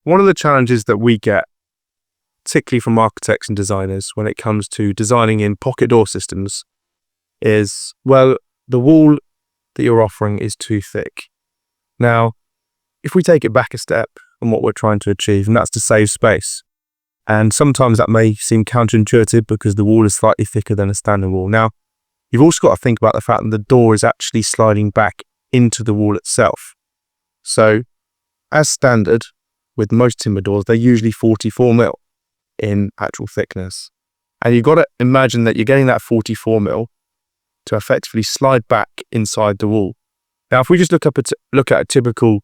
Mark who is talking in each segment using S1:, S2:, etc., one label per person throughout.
S1: One of the challenges that we get, particularly from architects and designers when it comes to designing in pocket door systems, is, well, the wall that you're offering is too thick. Now, if we take it back a step on what we're trying to achieve, and that's to save space, and sometimes that may seem counterintuitive because the wall is slightly thicker than a standard wall. Now, you've also got to think about the fact that the door is actually sliding back into the wall itself. So, as standard, with most timber doors, they're usually 44mm in actual thickness. And you've got to imagine that you're getting that 44mm to effectively slide back inside the wall. Now, if we just look at a typical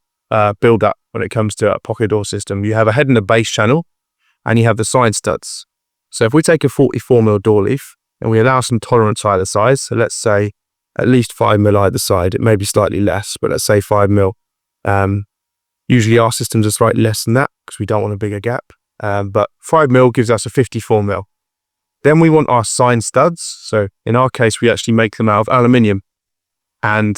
S1: build-up when it comes to a pocket door system, you have a head and a base channel, and you have the side studs. So if we take a 44mm door leaf, and we allow some tolerance either side, so let's say at least 5mm either side, it may be slightly less, but let's say 5mm. Usually our systems are slightly less than that because we don't want a bigger gap, but 5mm gives us a 54mm. Then we want our side studs. So in our case, we actually make them out of aluminium, and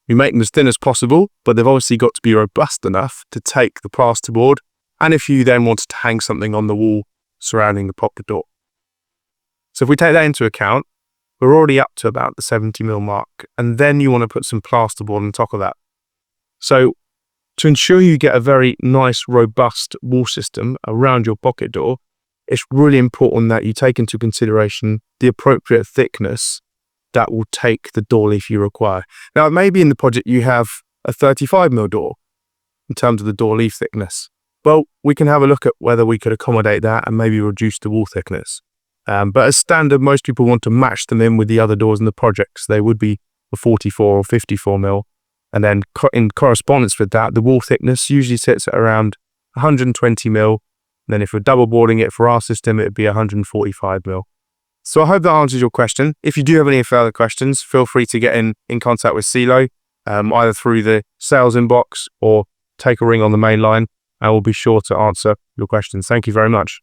S1: we make them as thin as possible, but they've obviously got to be robust enough to take the plasterboard. And if you then wanted to hang something on the wall surrounding the pocket door. So if we take that into account, we're already up to about the 70mm mark, and then you want to put some plasterboard on top of that. So to ensure you get a very nice, robust wall system around your pocket door, it's really important that you take into consideration the appropriate thickness that will take the door leaf you require. Now, maybe in the project you have a 35mm door in terms of the door leaf thickness. Well, we can have a look at whether we could accommodate that and maybe reduce the wall thickness. But as standard, most people want to match them in with the other doors in the project. So they would be a 44 or 54mm. And then in correspondence with that, the wall thickness usually sits at around 120mm. And then if we're double boarding it for our system, it would be 145mm. So I hope that answers your question. If you do have any further questions, feel free to get in contact with CeeLo, either through the sales inbox or take a ring on the main line. I will be sure to answer your questions. Thank you very much.